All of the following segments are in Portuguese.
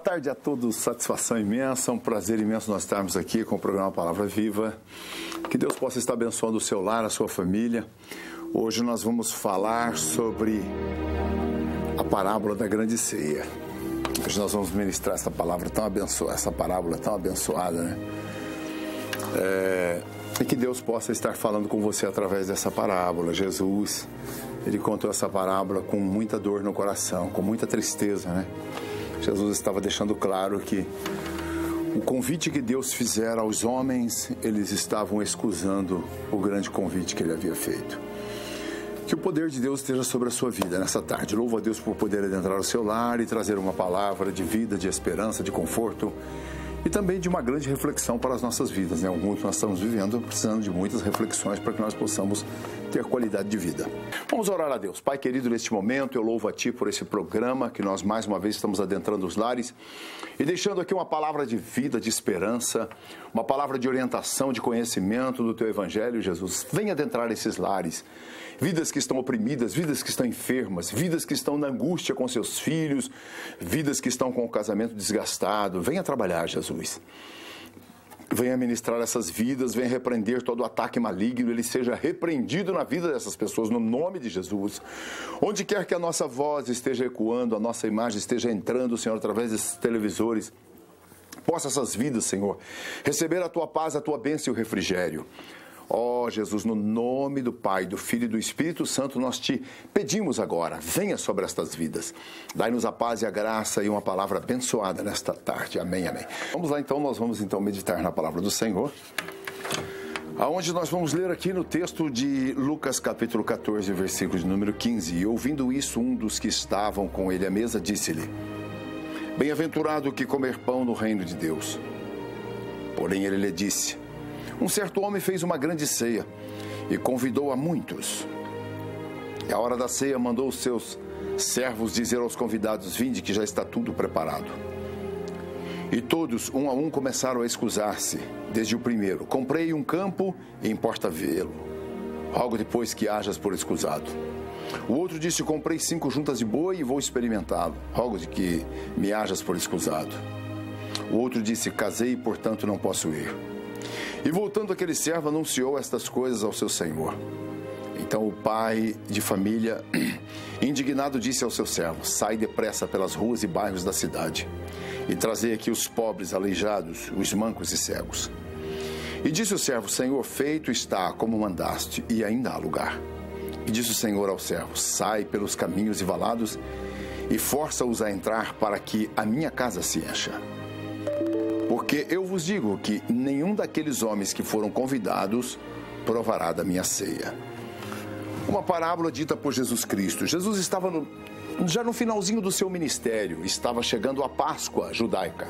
tarde a todos, satisfação imensa, um prazer imenso nós estarmos aqui com o programa Palavra Viva. Que Deus possa estar abençoando o seu lar, a sua família. Hoje nós vamos falar sobre a parábola da grande ceia. Hoje nós vamos ministrar essa palavra tão abençoada, essa parábola tão abençoada, né? E que Deus possa estar falando com você através dessa parábola. Jesus, ele contou essa parábola com muita dor no coração, com muita tristeza, né? Jesus estava deixando claro que o convite que Deus fizera aos homens, eles estavam escusando o grande convite que ele havia feito. Que o poder de Deus esteja sobre a sua vida nessa tarde. Louvo a Deus por poder adentrar o seu lar e trazer uma palavra de vida, de esperança, de conforto e também de uma grande reflexão para as nossas vidas, né? O mundo que nós estamos vivendo precisando de muitas reflexões para que nós possamos ter qualidade de vida. Vamos orar a Deus. Pai querido, neste momento eu louvo a Ti por esse programa que nós mais uma vez estamos adentrando os lares e deixando aqui uma palavra de vida, de esperança, uma palavra de orientação, de conhecimento do Teu Evangelho, Jesus. Venha adentrar esses lares. Vidas que estão oprimidas, vidas que estão enfermas, vidas que estão na angústia com seus filhos, vidas que estão com o casamento desgastado. Venha trabalhar, Jesus. Venha ministrar essas vidas, venha repreender todo o ataque maligno, ele seja repreendido na vida dessas pessoas, no nome de Jesus. Onde quer que a nossa voz esteja ecoando, a nossa imagem esteja entrando, Senhor, através desses televisores, possa essas vidas, Senhor, receber a Tua paz, a Tua bênção e o refrigério. Ó Jesus, no nome do Pai, do Filho e do Espírito Santo, nós Te pedimos agora, venha sobre estas vidas. Dai-nos a paz e a graça e uma palavra abençoada nesta tarde. Amém, amém. Vamos lá então, nós vamos então meditar na palavra do Senhor. Aonde nós vamos ler aqui no texto de Lucas capítulo 14, versículo de número 15. E ouvindo isso, um dos que estavam com ele à mesa disse-lhe: Bem-aventurado o que comer pão no reino de Deus. Porém ele lhe disse: Um certo homem fez uma grande ceia e convidou a muitos. E à hora da ceia mandou os seus servos dizer aos convidados: Vinde, que já está tudo preparado. E todos, um a um, começaram a excusar-se, desde o primeiro: Comprei um campo e importa vê-lo. Rogo depois que hajas por excusado. O outro disse: Comprei 5 juntas de boi e vou experimentá-lo. Rogo de que me hajas por excusado. O outro disse: Casei e, portanto, não posso ir. E voltando aquele servo, anunciou estas coisas ao seu senhor. Então o pai de família, indignado, disse ao seu servo: Sai depressa pelas ruas e bairros da cidade, e trazei aqui os pobres, aleijados, os mancos e cegos. E disse o servo: Senhor, feito está como mandaste, e ainda há lugar. E disse o Senhor ao servo: Sai pelos caminhos e valados, e força-os a entrar, para que a minha casa se encha. Porque eu vos digo que nenhum daqueles homens que foram convidados provará da minha ceia. Uma parábola dita por Jesus Cristo. Jesus estava já no finalzinho do seu ministério, estava chegando a Páscoa judaica.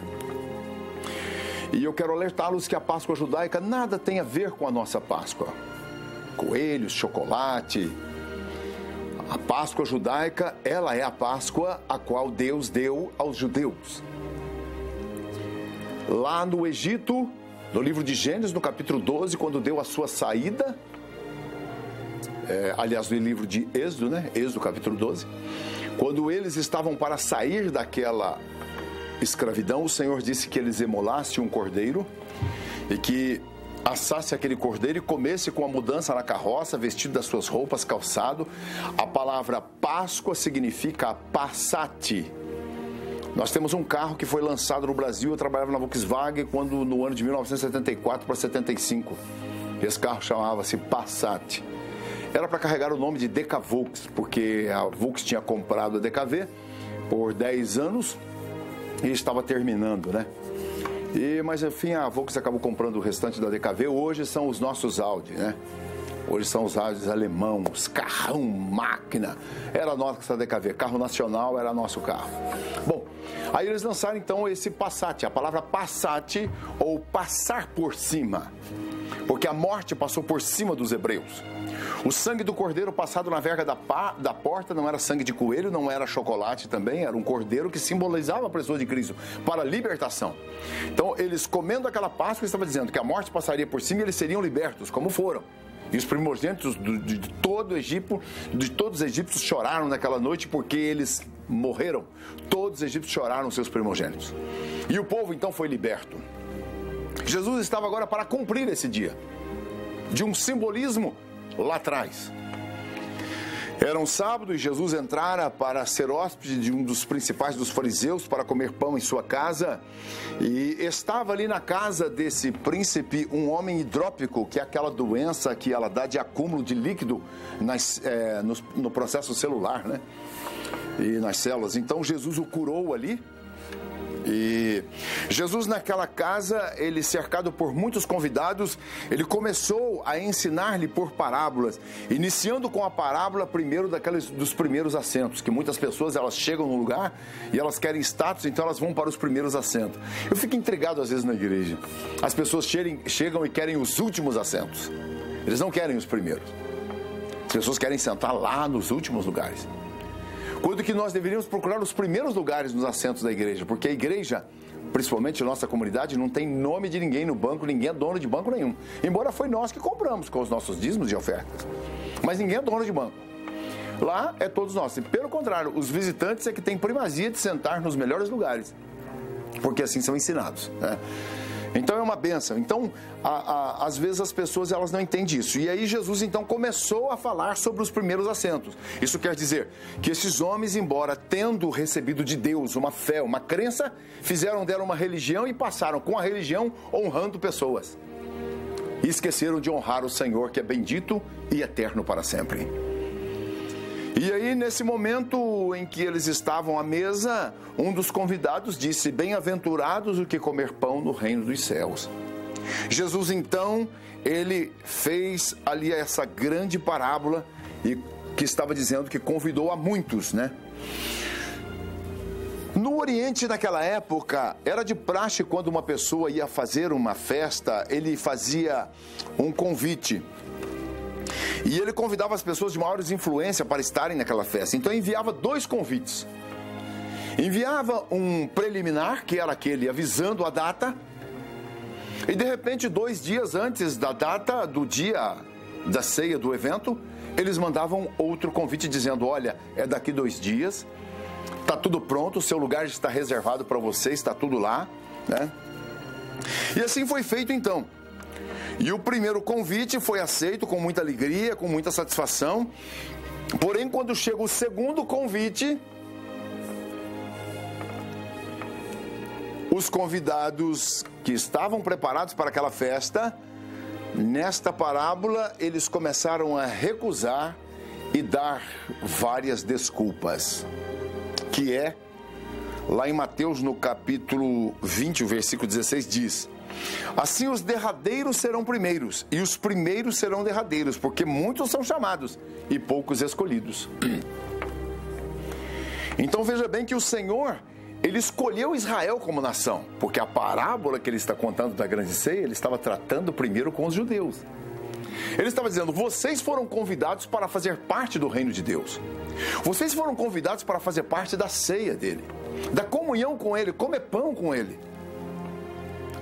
E eu quero alertá-los que a Páscoa judaica nada tem a ver com a nossa Páscoa. Coelhos, chocolate. A Páscoa judaica, ela é a Páscoa a qual Deus deu aos judeus. Lá no Egito, no livro de Gênesis, no capítulo 12, quando deu a sua saída, aliás, no livro de Êxodo, né? Êxodo, capítulo 12, quando eles estavam para sair daquela escravidão, o Senhor disse que eles emolassem um cordeiro e que assasse aquele cordeiro e comesse com a mudança na carroça, vestido das suas roupas, calçado. A palavra Páscoa significa passate. Nós temos um carro que foi lançado no Brasil. Eu trabalhava na Volkswagen quando no ano de 1974 para 75. Esse carro chamava-se Passat. Era para carregar o nome de DKVolks, porque a Volks tinha comprado a DKV por 10 anos e estava terminando, né? Mas enfim, a Volks acabou comprando o restante da DKV. Hoje são os nossos Audi, né? Hoje são os Audis alemãos, carrão, máquina. Era nossa DKV, carro nacional era nosso carro. Bom, aí eles lançaram então esse Passat, a palavra Passat ou passar por cima, porque a morte passou por cima dos hebreus. O sangue do cordeiro passado na verga da porta não era sangue de coelho, não era chocolate também, era um cordeiro que simbolizava a pessoa de Cristo para a libertação. Então eles comendo aquela Páscoa estavam dizendo que a morte passaria por cima e eles seriam libertos, como foram. E os primogênitos de todo o Egito, de todos os egípcios choraram naquela noite porque eles morreram, todos os egípcios choraram seus primogênitos. E o povo então foi liberto. Jesus estava agora para cumprir esse dia, de um simbolismo lá atrás. Era um sábado e Jesus entrara para ser hóspede de um dos principais dos fariseus para comer pão em sua casa. E estava ali na casa desse príncipe um homem hidrópico, que é aquela doença que ela dá de acúmulo de líquido no processo celular, né? E nas células. Então Jesus o curou ali. E Jesus naquela casa, ele cercado por muitos convidados, ele começou a ensinar-lhe por parábolas, iniciando com a parábola primeiro dos primeiros assentos, que muitas pessoas elas chegam no lugar e elas querem status, então elas vão para os primeiros assentos. Eu fico intrigado às vezes na igreja, as pessoas chegam e querem os últimos assentos, eles não querem os primeiros, as pessoas querem sentar lá nos últimos lugares. Quando que nós deveríamos procurar os primeiros lugares nos assentos da igreja, porque a igreja, principalmente a nossa comunidade, não tem nome de ninguém no banco, ninguém é dono de banco nenhum. Embora foi nós que compramos com os nossos dízimos e ofertas, mas ninguém é dono de banco. Lá é todos nós. E, pelo contrário, os visitantes é que têm primazia de sentar nos melhores lugares, porque assim são ensinados, né? Então é uma bênção. Então, às vezes as pessoas elas não entendem isso. E aí Jesus então começou a falar sobre os primeiros assentos. Isso quer dizer que esses homens, embora tendo recebido de Deus uma fé, uma crença, fizeram dela uma religião e passaram com a religião honrando pessoas. E esqueceram de honrar o Senhor, que é bendito e eterno para sempre. E aí, nesse momento em que eles estavam à mesa, um dos convidados disse: bem-aventurados os que comer pão no reino dos céus. Jesus, então, ele fez ali essa grande parábola e que estava dizendo que convidou a muitos, né? No Oriente, naquela época, era de praxe quando uma pessoa ia fazer uma festa, ele fazia um convite. E ele convidava as pessoas de maiores influência para estarem naquela festa. Então enviava 2 convites. Enviava um preliminar, que era aquele avisando a data. E de repente, 2 dias antes da data, do dia da ceia do evento, eles mandavam outro convite dizendo: olha, é daqui 2 dias, está tudo pronto, o seu lugar está reservado para você, está tudo lá, né? E assim foi feito então. E o primeiro convite foi aceito com muita alegria, com muita satisfação. Porém, quando chega o segundo convite, os convidados que estavam preparados para aquela festa, nesta parábola, eles começaram a recusar e dar várias desculpas. Que é, lá em Mateus, no capítulo 20, o versículo 16, diz: assim os derradeiros serão primeiros, e os primeiros serão derradeiros, porque muitos são chamados e poucos escolhidos. Então veja bem que o Senhor, ele escolheu Israel como nação, porque a parábola que ele está contando da grande ceia, ele estava tratando primeiro com os judeus. Ele estava dizendo: vocês foram convidados para fazer parte do reino de Deus. Vocês foram convidados para fazer parte da ceia dele, da comunhão com ele, comer pão com ele.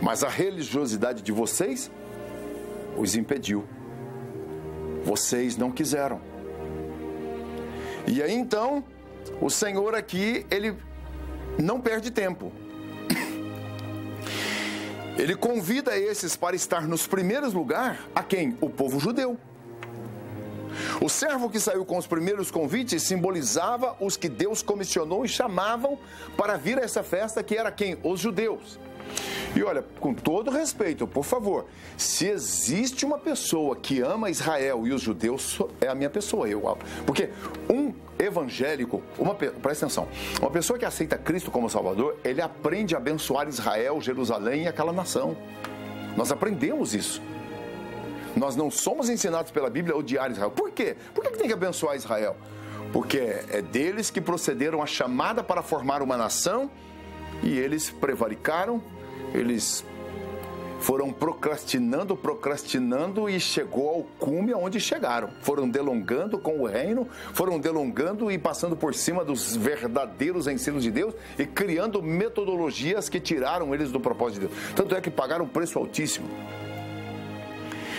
Mas a religiosidade de vocês os impediu. Vocês não quiseram. E aí então, o Senhor aqui, ele não perde tempo. Ele convida esses para estar nos primeiros lugares. A quem? O povo judeu. O servo que saiu com os primeiros convites simbolizava os que Deus comissionou e chamavam para vir a essa festa, que era quem? Os judeus. E olha, com todo respeito, por favor, se existe uma pessoa que ama Israel e os judeus, é a minha pessoa. Porque um evangélico, presta atenção, uma pessoa que aceita Cristo como Salvador, ele aprende a abençoar Israel, Jerusalém e aquela nação. Nós aprendemos isso. Nós não somos ensinados pela Bíblia a odiar Israel. Por quê? Por que tem que abençoar Israel? Porque é deles que procederam a chamada para formar uma nação e eles prevaricaram, eles foram procrastinando e chegou ao cume aonde chegaram. Foram delongando com o reino, foram delongando e passando por cima dos verdadeiros ensinos de Deus e criando metodologias que tiraram eles do propósito de Deus. Tanto é que pagaram um preço altíssimo.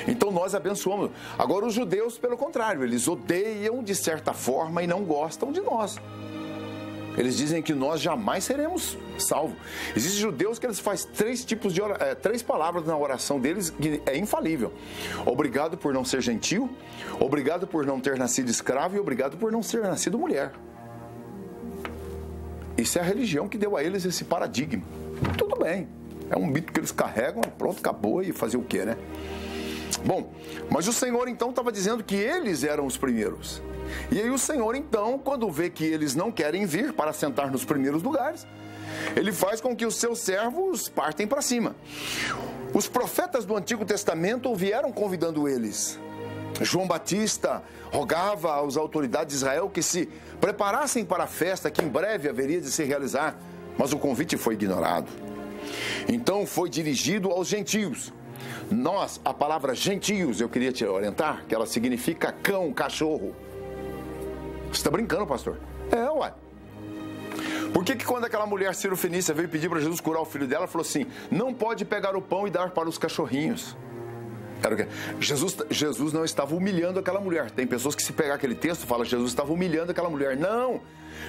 Então nós abençoamos. Agora os judeus, pelo contrário, eles odeiam de certa forma e não gostam de nós. Eles dizem que nós jamais seremos salvos. Existem judeus que eles fazem três palavras na oração deles que é infalível. Obrigado por não ser gentil, obrigado por não ter nascido escravo e obrigado por não ter nascido mulher. Isso é a religião que deu a eles esse paradigma. Tudo bem, é um mito que eles carregam, pronto, acabou, e fazer o quê, né? Bom, mas o Senhor então estava dizendo que eles eram os primeiros. E aí o Senhor então, quando vê que eles não querem vir para sentar nos primeiros lugares, Ele faz com que os seus servos partem para cima. Os profetas do Antigo Testamento vieram convidando eles. João Batista rogava às autoridades de Israel que se preparassem para a festa que em breve haveria de se realizar, mas o convite foi ignorado. Então foi dirigido aos gentios. Nós, a palavra gentios, eu queria te orientar, que ela significa cão, cachorro. Você está brincando, pastor? Ué. Por que quando aquela mulher cirofenícia veio pedir para Jesus curar o filho dela, falou assim, não pode pegar o pão e dar para os cachorrinhos? Era o quê? Jesus não estava humilhando aquela mulher. Tem pessoas que se pegar aquele texto, falam Jesus estava humilhando aquela mulher. Não!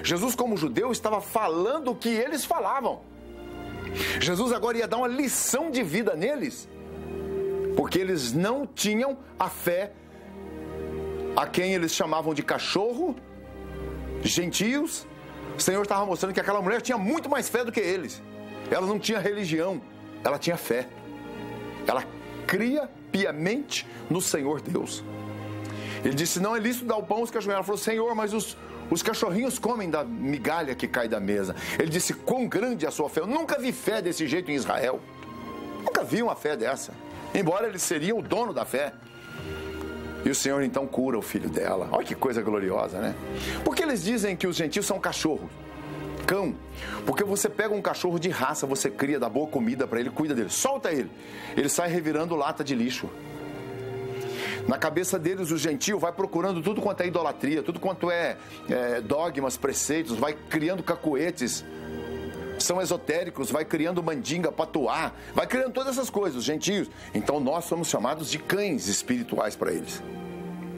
Jesus, como judeu, estava falando o que eles falavam. Jesus agora ia dar uma lição de vida neles, porque eles não tinham a fé a quem eles chamavam de cachorro, gentios. O Senhor estava mostrando que aquela mulher tinha muito mais fé do que eles. Ela não tinha religião, ela tinha fé. Ela cria piamente no Senhor Deus. Ele disse, não é lícito dar o pão aos cachorrinhos. Ela falou, Senhor, mas os cachorrinhos comem da migalha que cai da mesa. Ele disse, quão grande é a sua fé. Eu nunca vi fé desse jeito em Israel. Nunca vi uma fé dessa. Embora eles seriam o dono da fé. E o Senhor então cura o filho dela. Olha que coisa gloriosa, né? Porque eles dizem que os gentios são cachorros, cão. Porque você pega um cachorro de raça, você cria, dá boa comida para ele, cuida dele, solta ele. Ele sai revirando lata de lixo. Na cabeça deles, o gentio vai procurando tudo quanto é idolatria, tudo quanto é dogmas, preceitos, vai criando cacuetes. São esotéricos, vai criando mandinga, patuá, vai criando todas essas coisas, os gentios. Então nós somos chamados de cães espirituais para eles.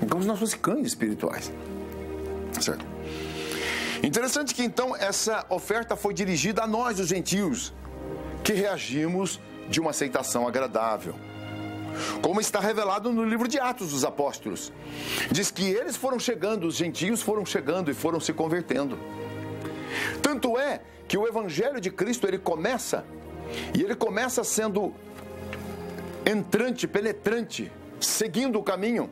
Então nós somos cães espirituais. Certo? Interessante que então essa oferta foi dirigida a nós, os gentios, que reagimos de uma aceitação agradável. Como está revelado no livro de Atos dos Apóstolos. Diz que eles foram chegando, os gentios foram chegando e foram se convertendo. Tanto é que o Evangelho de Cristo, ele começa sendo entrante, penetrante, seguindo o caminho.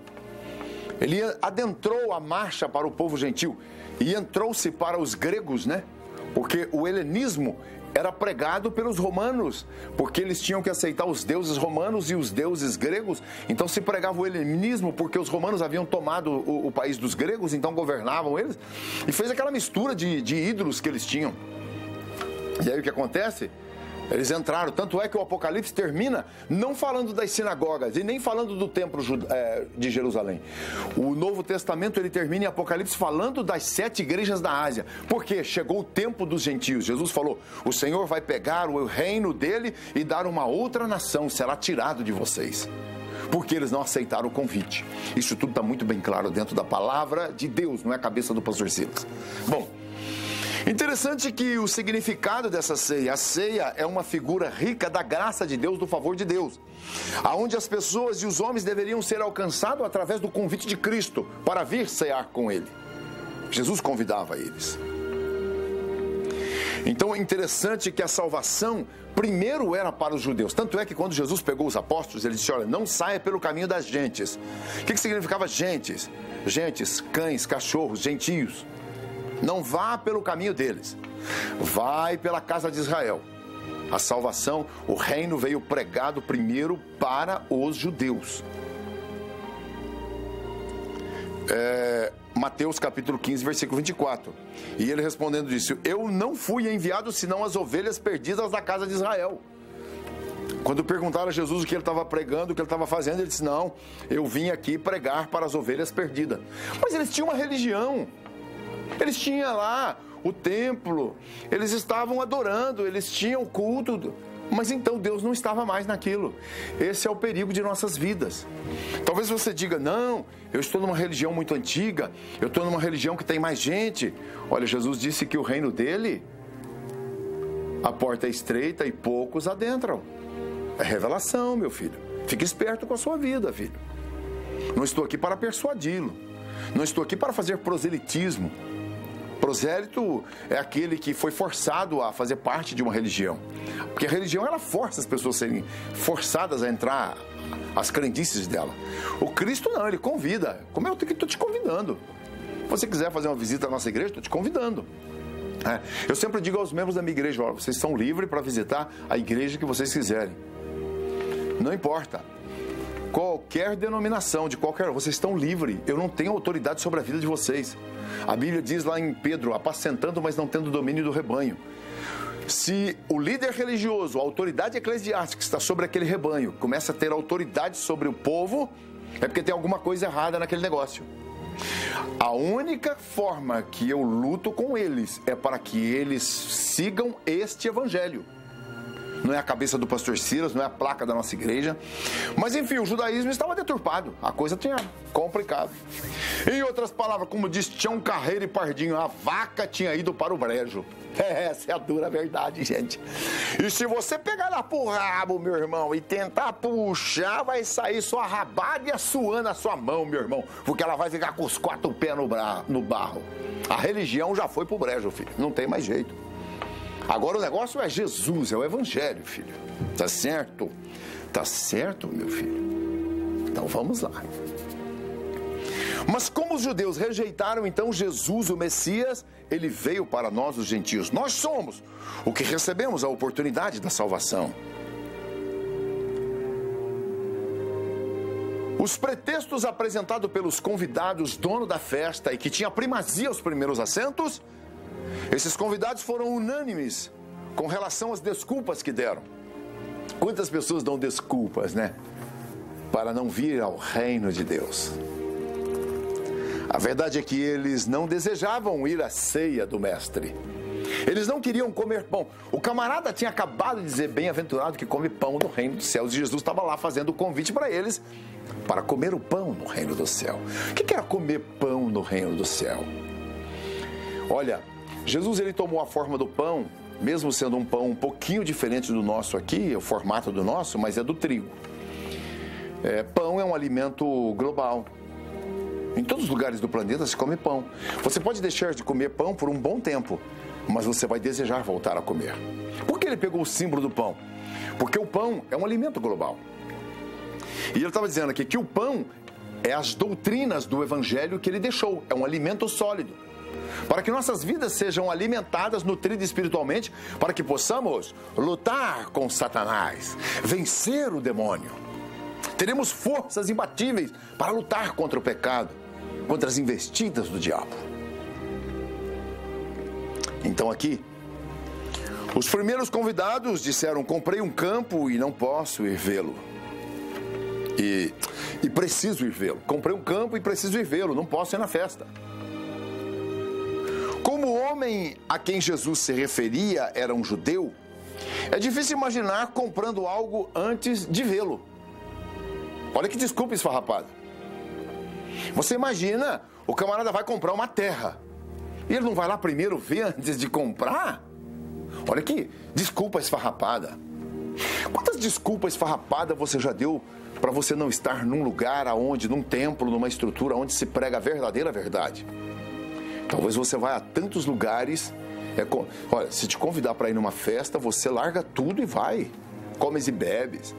Ele adentrou a marcha para o povo gentil e entrou-se para os gregos, né? Porque o helenismo era pregado pelos romanos, porque eles tinham que aceitar os deuses romanos e os deuses gregos. Então se pregava o helenismo porque os romanos haviam tomado o país dos gregos, então governavam eles, e fez aquela mistura de ídolos que eles tinham. E aí o que acontece? Eles entraram, tanto é que o Apocalipse termina não falando das sinagogas e nem falando do templo de Jerusalém. O Novo Testamento ele termina em Apocalipse falando das 7 igrejas da Ásia. Porque chegou o tempo dos gentios. Jesus falou, o Senhor vai pegar o reino dele e dar uma outra nação, será tirado de vocês. Porque eles não aceitaram o convite. Isso tudo está muito bem claro dentro da palavra de Deus, não é a cabeça do pastor Silas. Bom, interessante que o significado dessa ceia, a ceia é uma figura rica da graça de Deus, do favor de Deus, aonde as pessoas e os homens deveriam ser alcançados através do convite de Cristo para vir cear com Ele. Jesus convidava eles. Então é interessante que a salvação primeiro era para os judeus. Tanto é que quando Jesus pegou os apóstolos, ele disse, olha, não saia pelo caminho das gentes. O que significava gentes? Gentes, cães, cachorros, gentios. Não vá pelo caminho deles, vai pela casa de Israel. A salvação, o reino veio pregado primeiro para os judeus. Mateus capítulo 15, versículo 24. E ele respondendo disse, eu não fui enviado senão as ovelhas perdidas da casa de Israel. Quando perguntaram a Jesus o que ele estava pregando, o que ele estava fazendo, ele disse, não, eu vim aqui pregar para as ovelhas perdidas. Mas eles tinham uma religião. Eles tinham lá o templo, eles estavam adorando, eles tinham culto Mas então Deus não estava mais naquilo. Esse é o perigo de nossas vidas. Talvez você diga, não, eu estou numa religião muito antiga, eu estou numa religião que tem mais gente. Olha, Jesus disse que o reino dele, a porta é estreita e poucos adentram. É revelação, meu filho. Fique esperto com a sua vida, filho. Não estou aqui para persuadi-lo. Não estou aqui para fazer proselitismo. Prosélito é aquele que foi forçado a fazer parte de uma religião. Porque a religião, ela força as pessoas a serem forçadas a entrar as crendices dela. O Cristo não, ele convida. Como eu estou te convidando. Se você quiser fazer uma visita à nossa igreja, estou te convidando. Eu sempre digo aos membros da minha igreja, olha, vocês estão livres para visitar a igreja que vocês quiserem. Não importa. Qualquer denominação, de qualquer... Vocês estão livres. Eu não tenho autoridade sobre a vida de vocês. A Bíblia diz lá em Pedro, apacentando, mas não tendo domínio do rebanho. Se o líder religioso, a autoridade eclesiástica que está sobre aquele rebanho, começa a ter autoridade sobre o povo, é porque tem alguma coisa errada naquele negócio. A única forma que eu luto com eles é para que eles sigam este evangelho. Não é a cabeça do pastor Silas, não é a placa da nossa igreja. Mas enfim, o judaísmo estava deturpado. A coisa tinha complicado. Em outras palavras, como diz Tião Carreiro e Pardinho, a vaca tinha ido para o brejo. Essa é a dura verdade, gente. E se você pegar lá pro rabo, meu irmão, e tentar puxar, vai sair sua rabada e a suando a sua mão, meu irmão. Porque ela vai ficar com os 4 pés no barro. A religião já foi pro brejo, filho. Não tem mais jeito. Agora o negócio é Jesus, é o evangelho, filho. Tá certo? Tá certo, meu filho? Então vamos lá. Mas como os judeus rejeitaram então Jesus, o Messias, ele veio para nós, os gentios. Nós somos o que recebemos a oportunidade da salvação. Os pretextos apresentados pelos convidados, dono da festa e que tinha primazia aos primeiros assentos, esses convidados foram unânimes com relação às desculpas que deram. Quantas pessoas dão desculpas, né? Para não vir ao reino de Deus. A verdade é que eles não desejavam ir à ceia do mestre. Eles não queriam comer pão. O camarada tinha acabado de dizer, bem-aventurado que come pão no reino dos céus. E Jesus estava lá fazendo o convite para eles, para comer o pão no reino do céu. O que era comer pão no reino do céu? Olha, Jesus ele tomou a forma do pão, mesmo sendo um pão um pouquinho diferente do nosso aqui, o formato do nosso, mas é do trigo. Pão é um alimento global. Em todos os lugares do planeta se come pão. Você pode deixar de comer pão por um bom tempo, mas você vai desejar voltar a comer. Por que ele pegou o símbolo do pão? Porque o pão é um alimento global. E ele estava dizendo aqui que o pão é as doutrinas do evangelho que ele deixou, é um alimento sólido. Para que nossas vidas sejam alimentadas, nutridas espiritualmente, para que possamos lutar com Satanás, vencer o demônio. Teremos forças imbatíveis para lutar contra o pecado, contra as investidas do diabo. Então aqui, os primeiros convidados disseram, comprei um campo e não posso ir vê-lo. E preciso ir vê-lo. Comprei um campo e preciso ir vê-lo, não posso ir na festa. Como o homem a quem Jesus se referia era um judeu, é difícil imaginar comprando algo antes de vê-lo. Olha que desculpa esfarrapada. Você imagina, o camarada vai comprar uma terra e ele não vai lá primeiro ver antes de comprar? Olha que desculpa esfarrapada. Quantas desculpas esfarrapadas você já deu para você não estar num lugar aonde, num templo, numa estrutura onde se prega a verdadeira verdade? Talvez você vá a tantos lugares. Olha, se te convidar para ir numa festa, você larga tudo e vai. Comes e bebes.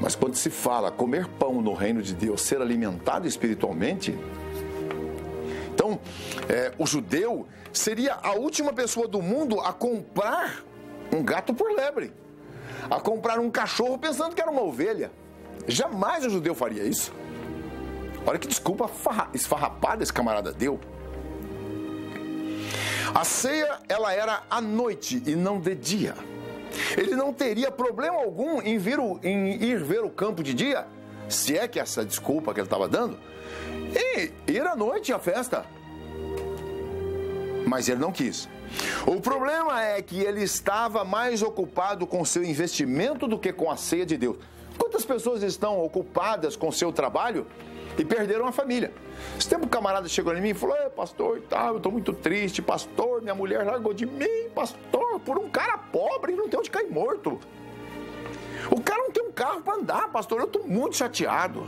Mas quando se fala comer pão no reino de Deus, ser alimentado espiritualmente, então o judeu seria a última pessoa do mundo a comprar um gato por lebre, a comprar um cachorro pensando que era uma ovelha. Jamais o judeu faria isso. Olha que desculpa esfarrapada esse camarada deu. A ceia, ela era à noite e não de dia. Ele não teria problema algum em ir ver o campo de dia, se é que essa desculpa que ele estava dando, e ir à noite à festa. Mas ele não quis. O problema é que ele estava mais ocupado com seu investimento do que com a ceia de Deus. Quantas pessoas estão ocupadas com seu trabalho e perderam a família? Esse tempo o camarada chegou em mim e falou: pastor, eu estou muito triste, pastor, minha mulher largou de mim, pastor, por um cara pobre, não tem onde cair morto. O cara não tem um carro para andar, pastor, eu estou muito chateado.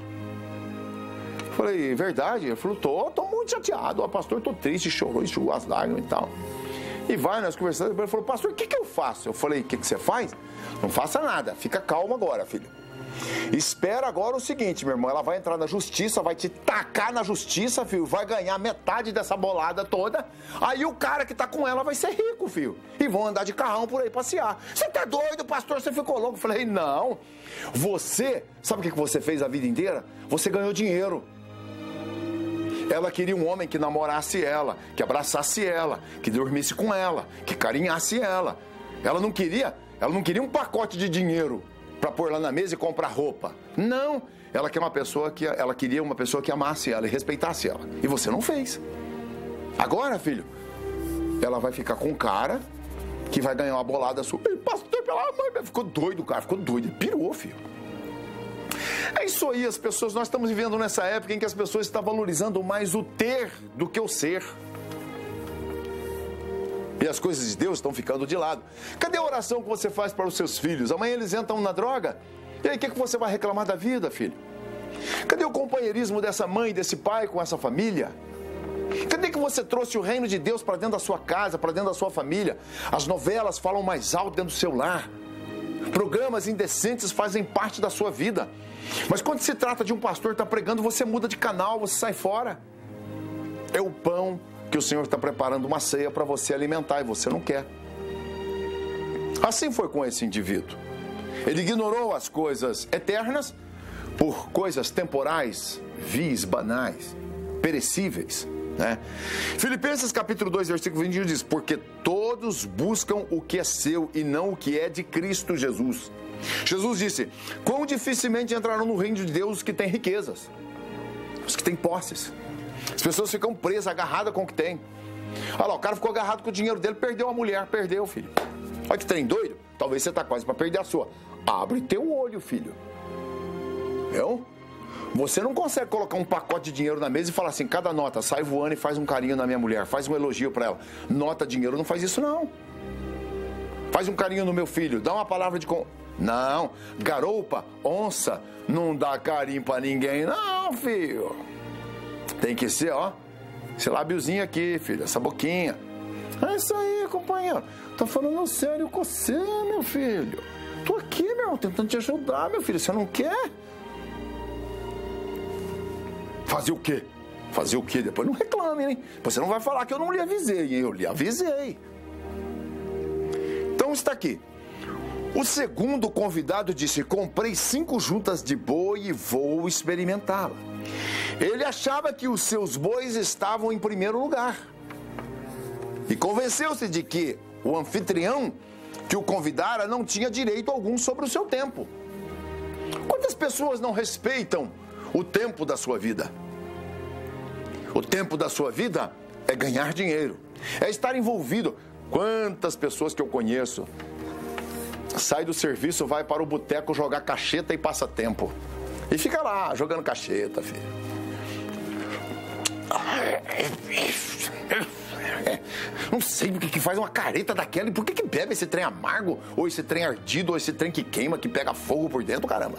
Falei: verdade? Ele falou: tô muito chateado, pastor, estou triste, chorou, enxugou as lágrimas e tal. E nós conversando, ele falou: pastor, o que eu faço? Eu falei: o que você faz? Não faça nada, fica calmo agora, filho. Espera agora o seguinte, meu irmão, ela vai entrar na justiça, vai te tacar na justiça, filho, vai ganhar metade dessa bolada toda, aí o cara que tá com ela vai ser rico, filho, e vão andar de carrão por aí passear. Você tá doido, pastor? Você ficou louco? Eu falei: não, você, sabe o que você fez a vida inteira? Você ganhou dinheiro. Ela queria um homem que namorasse ela, que abraçasse ela, que dormisse com ela, que carinhasse ela. Ela não queria um pacote de dinheiro para pôr lá na mesa e comprar roupa. Não, ela queria uma pessoa que amasse ela e respeitasse ela. E você não fez. Agora, filho, ela vai ficar com um cara que vai ganhar uma bolada sua. Pastor, pela mãe, ficou doido, cara, ficou doido, ele pirou, filho. É isso aí, nós estamos vivendo nessa época em que as pessoas estão valorizando mais o ter do que o ser. E as coisas de Deus estão ficando de lado. Cadê a oração que você faz para os seus filhos? Amanhã eles entram na droga. E aí, o que você vai reclamar da vida, filho? Cadê o companheirismo dessa mãe, desse pai com essa família? Cadê que você trouxe o reino de Deus para dentro da sua casa, para dentro da sua família? As novelas falam mais alto dentro do seu lar. Programas indecentes fazem parte da sua vida. Mas quando se trata de um pastor que está pregando, você muda de canal, você sai fora. É o pão que o Senhor está preparando uma ceia para você alimentar e você não quer. Assim foi com esse indivíduo. Ele ignorou as coisas eternas por coisas temporais, vis, banais, perecíveis, né? Filipenses capítulo 2, versículo 21 diz: porque todos buscam o que é seu e não o que é de Cristo Jesus. Jesus disse: quão dificilmente entrarão no reino de Deus os que têm riquezas, os que têm posses. As pessoas ficam presas, agarradas com o que tem. Olha lá, o cara ficou agarrado com o dinheiro dele, perdeu a mulher, perdeu, filho. Olha que trem doido. Talvez você está quase para perder a sua. Abre teu olho, filho. Viu? Você não consegue colocar um pacote de dinheiro na mesa e falar assim: cada nota, sai voando e faz um carinho na minha mulher, faz um elogio para ela. Nota, dinheiro, não faz isso não. Faz um carinho no meu filho, dá uma palavra de... Não, garoupa, onça, não dá carinho para ninguém não, filho. Tem que ser, ó, esse lábiozinho aqui, filho, essa boquinha. É isso aí, companheiro. Tô falando sério com você, meu filho. Tô aqui, meu irmão, tentando te ajudar, meu filho. Você não quer? Fazer o quê? Fazer o quê? Depois não reclame, hein? Você não vai falar que eu não lhe avisei, hein? Eu lhe avisei. Então está aqui. O segundo convidado disse: comprei 5 juntas de boi e vou experimentá-la. Ele achava que os seus bois estavam em primeiro lugar. E convenceu-se de que o anfitrião que o convidara não tinha direito algum sobre o seu tempo. Quantas pessoas não respeitam o tempo da sua vida? O tempo da sua vida é ganhar dinheiro, é estar envolvido. Quantas pessoas que eu conheço sai do serviço, vai para o boteco jogar cacheta e passa tempo. E fica lá, jogando cacheta, filho. Não sei por que faz uma careta daquela e por que bebe esse trem amargo, ou esse trem ardido, ou esse trem que queima, que pega fogo por dentro, caramba.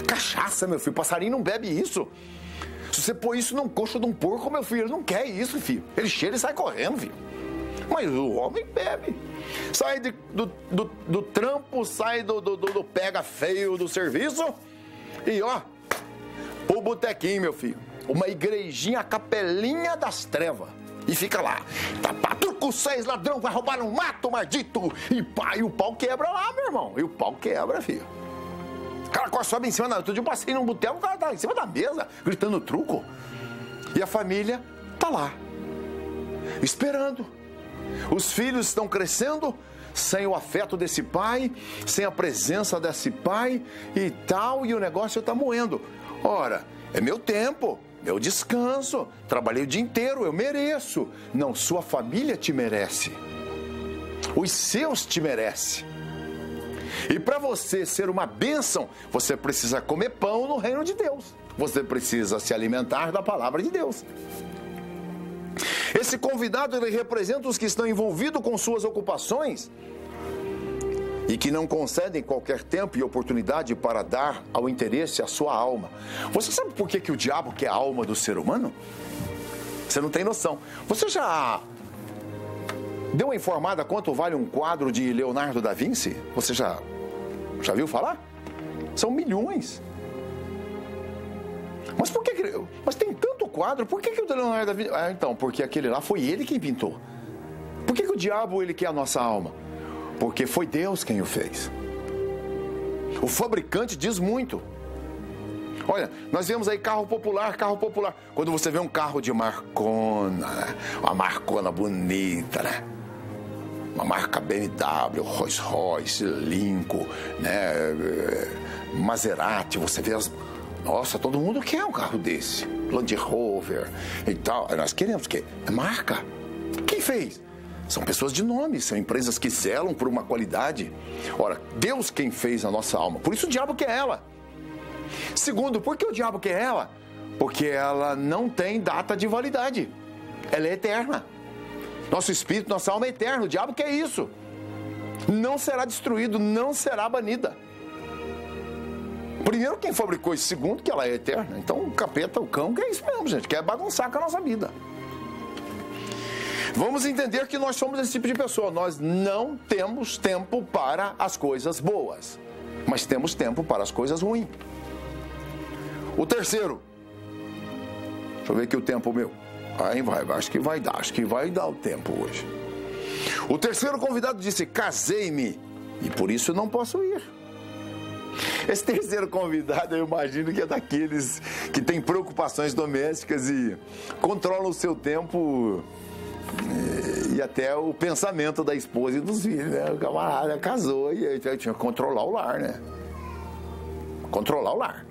Cachaça, meu filho, passarinho não bebe isso. Se você pôr isso num coxo de um porco, meu filho, ele não quer isso, filho. Ele cheira e sai correndo, filho. Mas o homem bebe. Sai do trampo, sai do pega feio do serviço e, ó, o botequinho, meu filho. Uma igrejinha, a capelinha das trevas. E fica lá. Truco 6, ladrão, vai roubar um mato, maldito. E pá, e o pau quebra lá, meu irmão. E o pau quebra, filho. O cara sobe em cima da... Outro dia eu passei num boteco, o cara tá em cima da mesa, gritando truco. E a família tá lá, esperando. Os filhos estão crescendo sem o afeto desse pai, sem a presença desse pai e tal, e o negócio está moendo. Ora, é meu tempo, meu descanso. Trabalhei o dia inteiro, eu mereço. Não, sua família te merece. Os seus te merecem. E para você ser uma bênção, você precisa comer pão no reino de Deus. Você precisa se alimentar da palavra de Deus. Esse convidado, ele representa os que estão envolvidos com suas ocupações e que não concedem qualquer tempo e oportunidade para dar ao interesse a sua alma. Você sabe por que o diabo quer a alma do ser humano? Você não tem noção. Você já deu uma informada quanto vale um quadro de Leonardo da Vinci? Você já viu falar? São milhões. Mas por que mas tem tanto quadro, por que o Leonardo da Vinci... então, porque aquele lá foi ele quem pintou. Por que o diabo ele quer a nossa alma? Porque foi Deus quem o fez. O fabricante diz muito. Olha, nós vemos aí carro popular. Quando você vê um carro de marcona, né? Uma marcona bonita, né? Uma marca BMW, Rolls Royce, Lincoln, né? Maserati, você vê as... Nossa, todo mundo quer um carro desse. Land Rover e tal. Nós queremos, que é marca. Quem fez? São pessoas de nome, são empresas que zelam por uma qualidade. Ora, Deus quem fez a nossa alma. Por isso o diabo quer ela. Segundo, por que o diabo quer ela? Porque ela não tem data de validade. Ela é eterna. Nosso espírito, nossa alma é eterna. O diabo quer isso. Não será destruído, não será banida. Primeiro, quem fabricou isso. Segundo, que ela é eterna. Então, o capeta, o cão, que é isso mesmo, gente. Quer bagunçar com a nossa vida. Vamos entender que nós somos esse tipo de pessoa. Nós não temos tempo para as coisas boas, mas temos tempo para as coisas ruins. O terceiro. Deixa eu ver aqui o tempo meu. Aí vai, acho que vai dar o tempo hoje. O terceiro convidado disse: casei-me e por isso não posso ir. Esse terceiro convidado, eu imagino que é daqueles que tem preocupações domésticas e controlam o seu tempo e até o pensamento da esposa e dos filhos, né? O camarada casou e aí tinha que controlar o lar, né? Controlar o lar.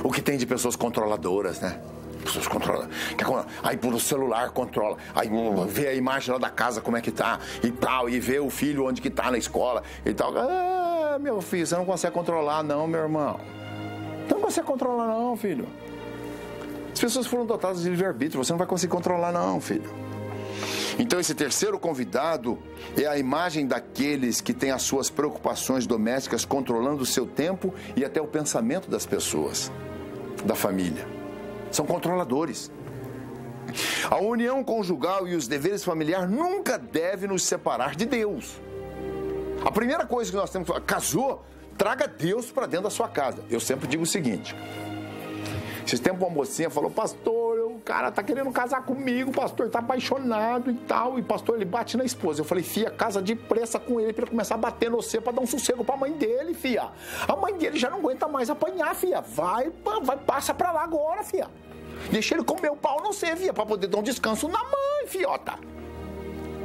O que tem de pessoas controladoras, né? Pessoas controlam. Aí por o celular controla. Aí vê a imagem lá da casa, como é que tá e tal. E vê o filho onde que tá na escola e tal. Ah, meu filho, você não consegue controlar não, meu irmão. Você não consegue controlar não, filho. As pessoas foram dotadas de livre-arbítrio. Você não vai conseguir controlar não, filho. Então esse terceiro convidado é a imagem daqueles que têm as suas preocupações domésticas controlando o seu tempo e até o pensamento das pessoas, da família. São controladores. A união conjugal e os deveres familiares nunca devem nos separar de Deus. A primeira coisa que nós temos que falar, casou, traga Deus para dentro da sua casa. Eu sempre digo o seguinte. Esses tempos uma mocinha falou: pastor, o cara tá querendo casar comigo, pastor, tá apaixonado e tal. E pastor, ele bate na esposa. Eu falei: fia, casa depressa com ele pra ele começar a bater no você pra dar um sossego pra mãe dele, fia. A mãe dele já não aguenta mais apanhar, fia. Vai, passa pra lá agora, fia. Deixa ele comer o pau no você, fia, pra poder dar um descanso na mãe, fiota.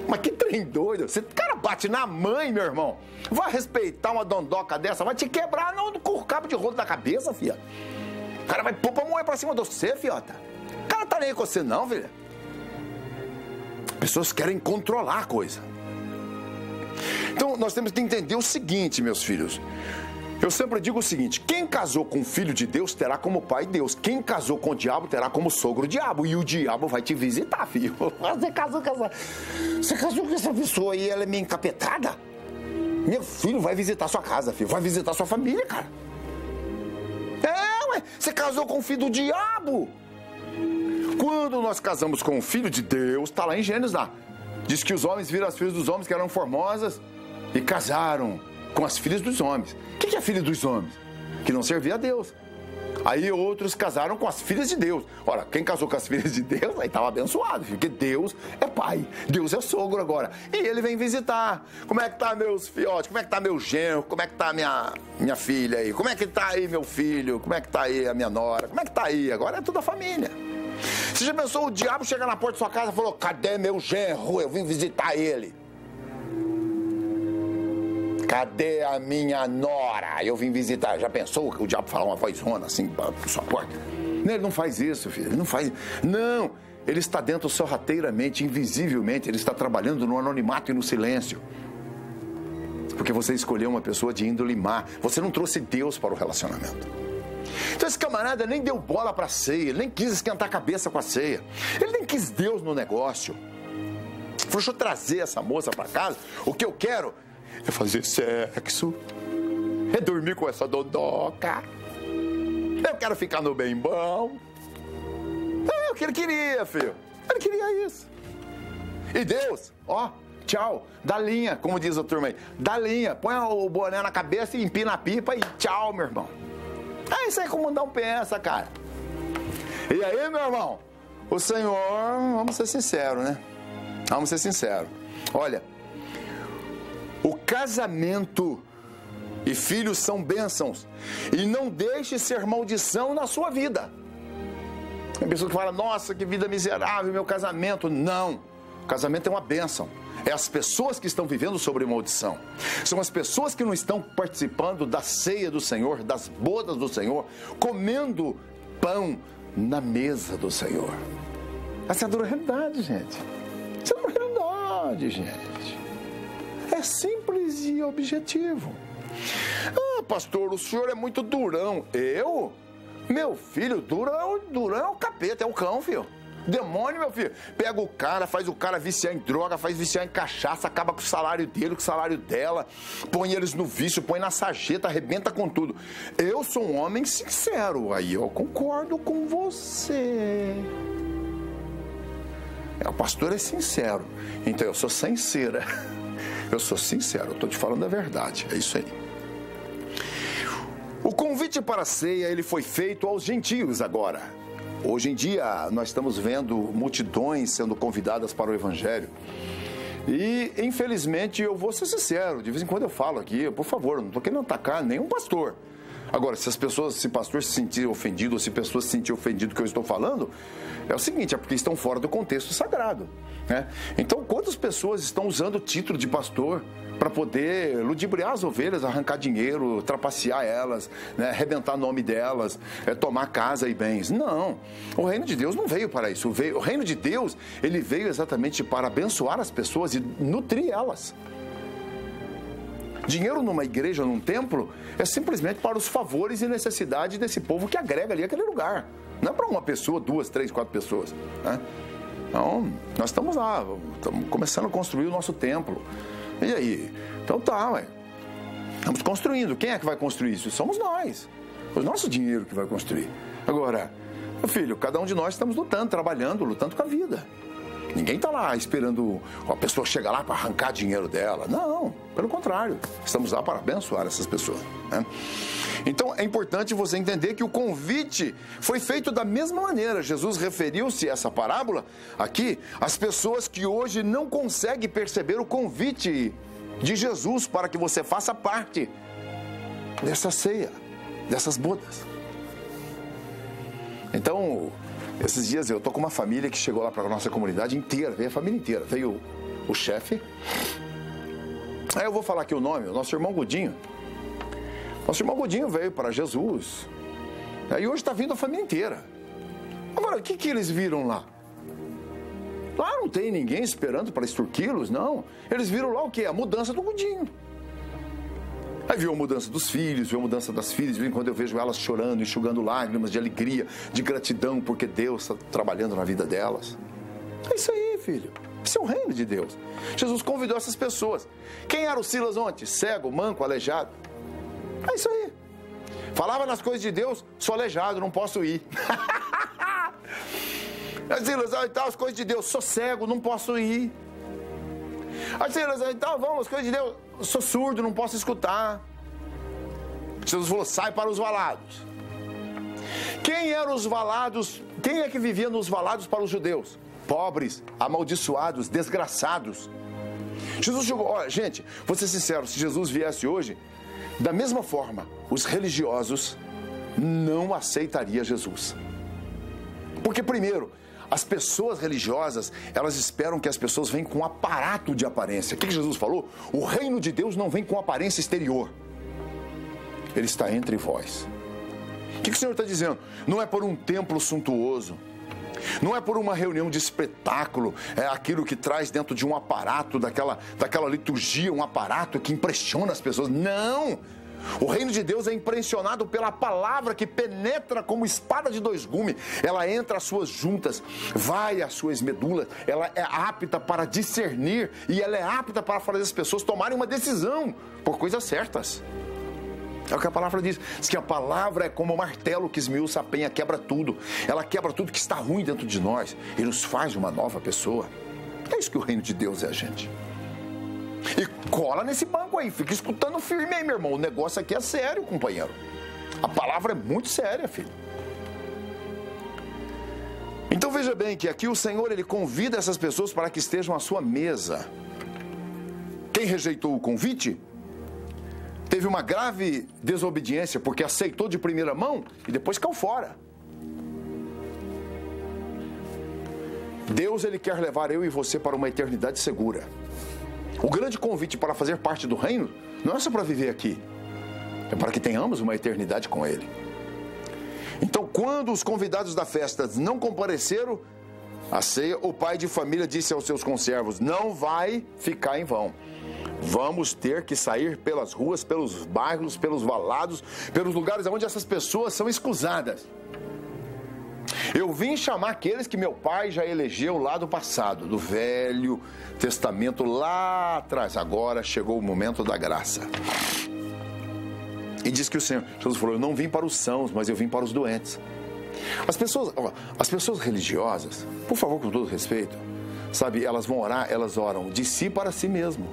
Mas que trem doido. Você, cara, bate na mãe, meu irmão. Vai respeitar uma dondoca dessa, vai te quebrar com o cabo de rolo da cabeça, fia. O cara vai pôr pra moer pra cima de você, fiota. O cara tá nem aí com você não, filha. Pessoas querem controlar a coisa. Então, nós temos que entender o seguinte, meus filhos. Eu sempre digo o seguinte: quem casou com o filho de Deus terá como pai Deus. Quem casou com o diabo terá como sogro o diabo. E o diabo vai te visitar, filho. Você casou com essa pessoa aí, ela é meio encapetada? Meu filho vai visitar sua casa, filho. Vai visitar sua família, cara. Você casou com o filho do diabo. Quando nós casamos com o filho de Deus, está lá em Gênesis lá. Diz que os homens viram as filhas dos homens que eram formosas e casaram com as filhas dos homens. O que é filha dos homens? Que não servia a Deus. Aí outros casaram com as filhas de Deus. Ora, quem casou com as filhas de Deus, aí estava abençoado, porque Deus é pai, Deus é sogro agora. E ele vem visitar. Como é que tá meus filhotes? Como é que tá meu genro? Como é que tá minha filha aí? Como é que tá aí meu filho? Como é que tá aí a minha nora? Como é que tá aí? Agora é toda a família. Você já pensou o diabo chegar na porta da sua casa e falou: cadê meu genro? Eu vim visitar ele. Cadê a minha nora? Eu vim visitar. Já pensou que o diabo falar uma vozona assim pra sua porta? Ele não faz isso, filho. Ele não faz. Não. Ele está dentro sorrateiramente, invisivelmente. Ele está trabalhando no anonimato e no silêncio. Porque você escolheu uma pessoa de índole má. Você não trouxe Deus para o relacionamento. Então esse camarada nem deu bola para a ceia. Ele nem quis esquentar a cabeça com a ceia. Ele nem quis Deus no negócio. Falou, deixa eu trazer essa moça para casa. O que eu quero é fazer sexo. É dormir com essa dondoca. Eu quero ficar no bem bom. É o que ele queria, filho. Ele queria isso. E Deus, ó, tchau, dá linha, como diz a turma aí. Dá linha, põe o boné na cabeça e empina a pipa e tchau, meu irmão. É isso aí como não pensa, cara. E aí, meu irmão, o Senhor, vamos ser sinceros, né? Vamos ser sinceros. Olha, o casamento e filhos são bênçãos. E não deixe ser maldição na sua vida. Tem pessoa que fala, nossa, que vida miserável, meu casamento. Não, o casamento é uma bênção. É as pessoas que estão vivendo sobre maldição. São as pessoas que não estão participando da ceia do Senhor, das bodas do Senhor, comendo pão na mesa do Senhor. Essa é a dura realidade, gente. Essa é a dura realidade, gente. É simples e objetivo. Ah, pastor, o senhor é muito durão. Eu? Meu filho, durão é o capeta, é o cão, filho. Demônio, meu filho. Pega o cara, faz o cara viciar em droga, faz viciar em cachaça, acaba com o salário dele, com o salário dela, põe eles no vício, põe na sarjeta, arrebenta com tudo. Eu sou um homem sincero, aí eu concordo com você. O pastor é sincero, então eu sou sincera. Eu sou sincero, eu estou te falando a verdade, é isso aí. O convite para a ceia, ele foi feito aos gentios agora. Hoje em dia, nós estamos vendo multidões sendo convidadas para o Evangelho. E, infelizmente, eu vou ser sincero, de vez em quando eu falo aqui, por favor, não estou querendo atacar nenhum pastor. Agora, se pastor se sentir ofendido, ou se pessoas se sentir ofendido do que eu estou falando, é o seguinte, é porque estão fora do contexto sagrado, né? Então, quantas pessoas estão usando o título de pastor para poder ludibriar as ovelhas, arrancar dinheiro, trapacear elas, né, arrebentar o nome delas, tomar casa e bens? Não, o reino de Deus não veio para isso. O reino de Deus, ele veio exatamente para abençoar as pessoas e nutrir elas. Dinheiro numa igreja, num templo, é simplesmente para os favores e necessidades desse povo que agrega ali aquele lugar. Não é para uma pessoa, 2, 3, 4 pessoas, né? Então, nós estamos lá, estamos começando a construir o nosso templo. E aí? Então tá, ué. Estamos construindo. Quem é que vai construir isso? Somos nós. O nosso dinheiro que vai construir. Agora, meu filho, cada um de nós estamos lutando, trabalhando, lutando com a vida. Ninguém está lá esperando a pessoa chegar lá para arrancar dinheiro dela. Não, pelo contrário. Estamos lá para abençoar essas pessoas, né? Então, é importante você entender que o convite foi feito da mesma maneira. Jesus referiu-se a essa parábola aqui às pessoas que hoje não conseguem perceber o convite de Jesus para que você faça parte dessa ceia, dessas bodas. Então, esses dias eu tô com uma família que chegou lá para a nossa comunidade inteira, veio a família inteira, veio o chefe. Aí eu vou falar aqui o nome, o nosso irmão Godinho. Nosso irmão Godinho veio para Jesus. Aí hoje está vindo a família inteira. Agora, o que eles viram lá? Lá não tem ninguém esperando para extorquí-los, não. Eles viram lá o quê? A mudança do Godinho. Aí viu a mudança dos filhos, viu a mudança das filhas, viu quando eu vejo elas chorando, enxugando lágrimas de alegria, de gratidão, porque Deus está trabalhando na vida delas. É isso aí, filho. Isso é o reino de Deus. Jesus convidou essas pessoas. Quem era o Silas ontem? Cego, manco, aleijado. É isso aí. Falava nas coisas de Deus, sou aleijado, não posso ir. Silas, então, as coisas de Deus, sou cego, não posso ir. Silas, então, vamos, as coisas de Deus, sou surdo, não posso escutar. Jesus falou, sai para os valados. Quem eram os valados? Quem é que vivia nos valados para os judeus? Pobres, amaldiçoados, desgraçados. Jesus chegou, olha, gente, vou ser sincero, se Jesus viesse hoje, da mesma forma, os religiosos não aceitariam Jesus. Porque, primeiro, as pessoas religiosas, elas esperam que as pessoas venham com um aparato de aparência. O que Jesus falou? O reino de Deus não vem com aparência exterior. Ele está entre vós. O que o Senhor está dizendo? Não é por um templo suntuoso, não é por uma reunião de espetáculo, é aquilo que traz dentro de um aparato, daquela liturgia, um aparato que impressiona as pessoas. Não! O reino de Deus é impressionado pela palavra que penetra como espada de dois gumes. Ela entra às suas juntas, vai às suas medulas, ela é apta para discernir e ela é apta para fazer as pessoas tomarem uma decisão por coisas certas. É o que a palavra diz. Diz que a palavra é como um martelo que esmiuça a penha, quebra tudo. Ela quebra tudo que está ruim dentro de nós e nos faz uma nova pessoa. É isso que o reino de Deus é, gente. E cola nesse banco aí, fica escutando firme aí, meu irmão. O negócio aqui é sério, companheiro. A palavra é muito séria, filho. Então veja bem que aqui o Senhor, Ele convida essas pessoas para que estejam à sua mesa. Quem rejeitou o convite teve uma grave desobediência, porque aceitou de primeira mão e depois caiu fora. Deus, Ele quer levar eu e você para uma eternidade segura. O grande convite para fazer parte do reino não é só para viver aqui, é para que tenhamos uma eternidade com Ele. Então, quando os convidados da festa não compareceram à ceia, o pai de família disse aos seus conservos: não vai ficar em vão. Vamos ter que sair pelas ruas, pelos bairros, pelos valados, pelos lugares onde essas pessoas são escusadas. Eu vim chamar aqueles que meu pai já elegeu lá do passado, do Velho Testamento, lá atrás. Agora chegou o momento da graça. E diz que o Senhor, Jesus falou: eu não vim para os sãos, mas eu vim para os doentes. As pessoas religiosas, por favor, com todo respeito, sabe, elas vão orar, elas oram de si para si mesmo.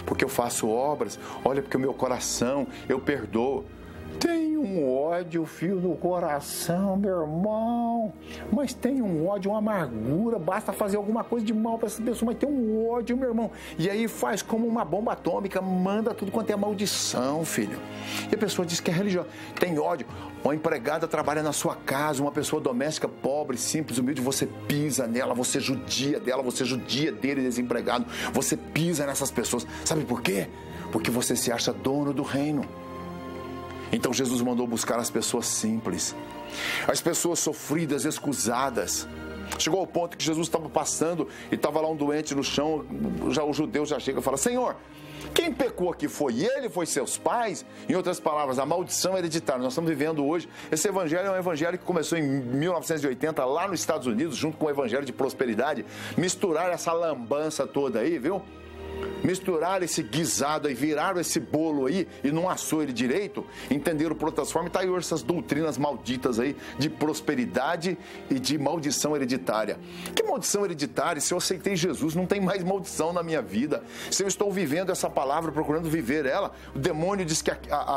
Porque eu faço obras, olha, porque o meu coração, eu perdoo. Tem um ódio, filho, no coração, meu irmão. Mas tem um ódio, uma amargura. Basta fazer alguma coisa de mal para essa pessoa, mas tem um ódio, meu irmão. E aí faz como uma bomba atômica, manda tudo quanto é maldição, filho. E a pessoa diz que é religiosa. Tem ódio. Uma empregada trabalha na sua casa, uma pessoa doméstica pobre, simples, humilde, você pisa nela, você judia dela, você judia dele, desempregado. Você pisa nessas pessoas. Sabe por quê? Porque você se acha dono do reino. Então Jesus mandou buscar as pessoas simples, as pessoas sofridas, excusadas. Chegou ao ponto que Jesus estava passando e estava lá um doente no chão, o judeu já chega e fala: Senhor, quem pecou aqui foi ele, foi seus pais? Em outras palavras, a maldição hereditária. Nós estamos vivendo hoje, esse evangelho é um evangelho que começou em 1980 lá nos Estados Unidos, junto com o evangelho de prosperidade, misturar essa lambança toda aí, viu? Misturaram esse guisado aí, viraram esse bolo aí e não assou ele direito, entenderam por outras formas, e tá aí essas doutrinas malditas aí de prosperidade e de maldição hereditária. Que maldição hereditária? Se eu aceitei Jesus, não tem mais maldição na minha vida. Se eu estou vivendo essa palavra, procurando viver ela, o demônio diz que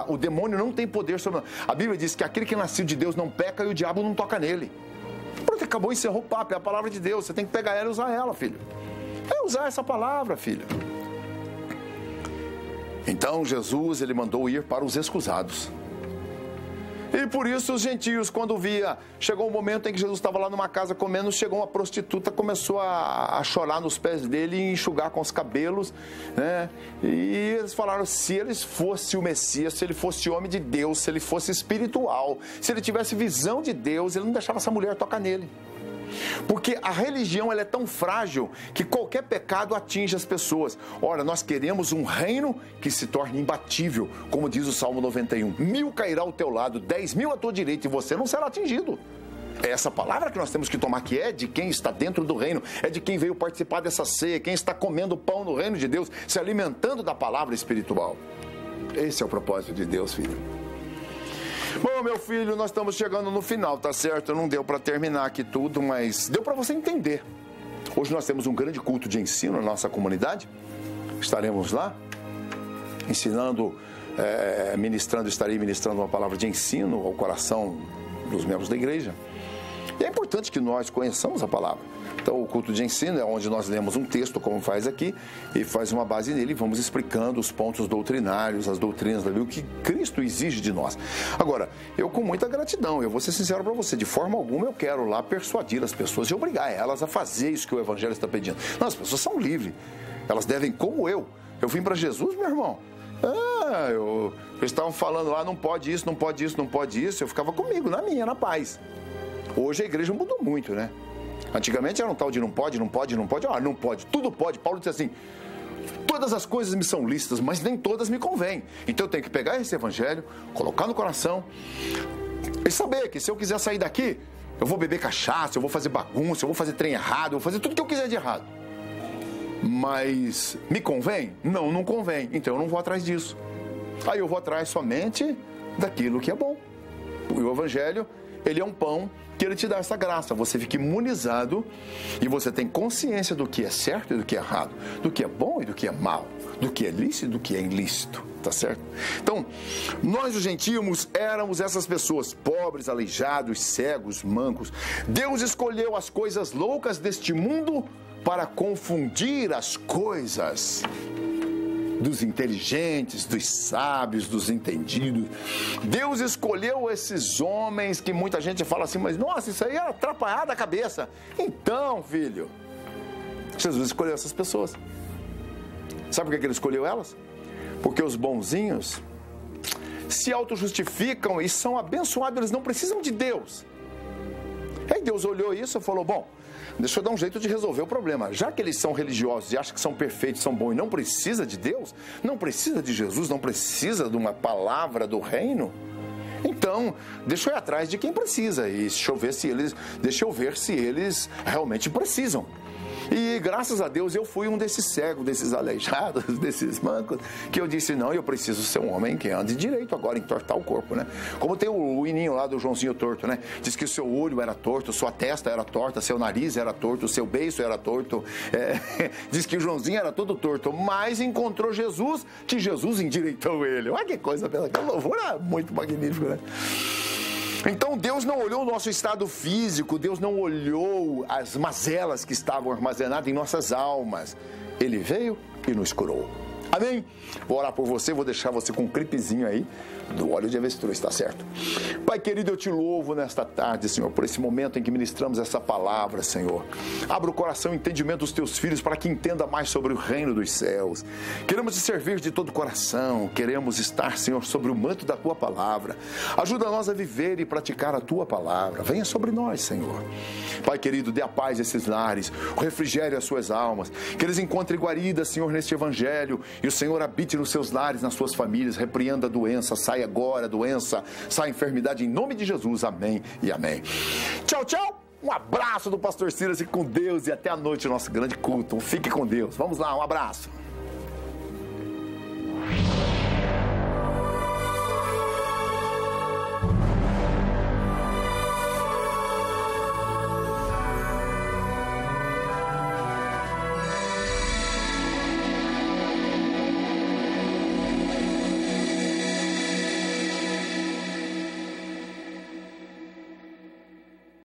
o demônio não tem poder sobre... A Bíblia diz que aquele que nasceu de Deus não peca e o diabo não toca nele. Pronto, acabou, encerrou o papo, é a palavra de Deus, você tem que pegar ela e usar ela, filho. É usar essa palavra, filho. Então Jesus, ele mandou ir para os excusados. E por isso os gentios, quando chegou um momento em que Jesus estava lá numa casa comendo, chegou uma prostituta, começou a chorar nos pés dele e enxugar com os cabelos, né? E eles falaram: se ele fosse o Messias, se ele fosse homem de Deus, se ele fosse espiritual, se ele tivesse visão de Deus, ele não deixava essa mulher tocar nele. Porque a religião, ela é tão frágil que qualquer pecado atinge as pessoas. Ora, nós queremos um reino que se torne imbatível, como diz o Salmo 91. 1000 cairá ao teu lado, 10.000 à tua direita, e você não será atingido. É essa palavra que nós temos que tomar, que é de quem está dentro do reino, é de quem veio participar dessa ceia, quem está comendo pão no reino de Deus, se alimentando da palavra espiritual. Esse é o propósito de Deus, filho. Bom, meu filho, nós estamos chegando no final, tá certo? Não deu para terminar aqui tudo, mas deu para você entender. Hoje nós temos um grande culto de ensino na nossa comunidade. Estaremos lá ensinando, estarei ministrando uma palavra de ensino ao coração dos membros da igreja. E é importante que nós conheçamos a palavra. Então, o culto de ensino é onde nós lemos um texto, como faz aqui, e faz uma base nele e vamos explicando os pontos doutrinários, as doutrinas da Bíblia, o que Cristo exige de nós. Agora, eu com muita gratidão, eu vou ser sincero para você, de forma alguma eu quero lá persuadir as pessoas e obrigar elas a fazer isso que o Evangelho está pedindo. Não, as pessoas são livres, elas devem, como eu vim para Jesus, meu irmão. Eles estavam falando lá, não pode isso, não pode isso, não pode isso. Eu ficava comigo, na minha, na paz. Hoje a igreja mudou muito, né? Antigamente era um tal de não pode, não pode, não pode. Não pode, tudo pode. Paulo disse assim, todas as coisas me são lícitas, mas nem todas me convêm. Então eu tenho que pegar esse evangelho, colocar no coração e saber que se eu quiser sair daqui, eu vou beber cachaça, eu vou fazer bagunça, eu vou fazer trem errado, eu vou fazer tudo que eu quiser de errado. Mas me convém? Não, não convém. Então eu não vou atrás disso. Aí eu vou atrás somente daquilo que é bom. O evangelho, ele é um pão que ele te dá essa graça. Você fica imunizado e você tem consciência do que é certo e do que é errado, do que é bom e do que é mal, do que é lícito e do que é ilícito, tá certo? Então, nós os gentios éramos essas pessoas, pobres, aleijados, cegos, mancos. Deus escolheu as coisas loucas deste mundo para confundir as coisas dos inteligentes, dos sábios, dos entendidos. Deus escolheu esses homens que muita gente fala assim, mas nossa, isso aí é atrapalhar da cabeça. Então, filho, Jesus escolheu essas pessoas. Sabe por que ele escolheu elas? Porque os bonzinhos se auto-justificam e são abençoados, eles não precisam de Deus. Aí Deus olhou isso e falou, bom, deixa eu dar um jeito de resolver o problema. Já que eles são religiosos e acham que são perfeitos, são bons e não precisa de Deus, não precisa de Jesus, não precisa de uma palavra do reino, então deixa eu ir atrás de quem precisa e deixa eu ver se eles realmente precisam. E graças a Deus eu fui um desses cegos, desses aleijados, desses mancos, que eu disse, não, eu preciso ser um homem que ande direito agora, entortar o corpo, né? Como tem o hininho lá do Joãozinho torto, né? Diz que o seu olho era torto, sua testa era torta, seu nariz era torto, seu beiço era torto. Diz que o Joãozinho era todo torto, mas encontrou Jesus, que Jesus endireitou ele. Olha que coisa, que louvor, é muito magnífico, né? Então Deus não olhou o nosso estado físico, Deus não olhou as mazelas que estavam armazenadas em nossas almas. Ele veio e nos curou. Amém? Vou orar por você, vou deixar você com um clipezinho aí do óleo de avestruz, tá certo? Pai querido, eu te louvo nesta tarde, Senhor, por esse momento em que ministramos essa palavra, Senhor. Abra o coração e o entendimento dos teus filhos para que entenda mais sobre o reino dos céus. Queremos te servir de todo o coração, queremos estar, Senhor, sobre o manto da tua palavra. Ajuda nós a viver e praticar a tua palavra. Venha sobre nós, Senhor. Pai querido, dê a paz a esses lares, o refrigério às suas almas, que eles encontrem guarida, Senhor, neste evangelho, e o Senhor habite nos seus lares, nas suas famílias, repreenda a doença, sai agora a doença, sai a enfermidade, em nome de Jesus, amém e amém. Tchau, tchau, um abraço do pastor Silas, e com Deus, e até a noite o nosso grande culto, fique com Deus, vamos lá, um abraço.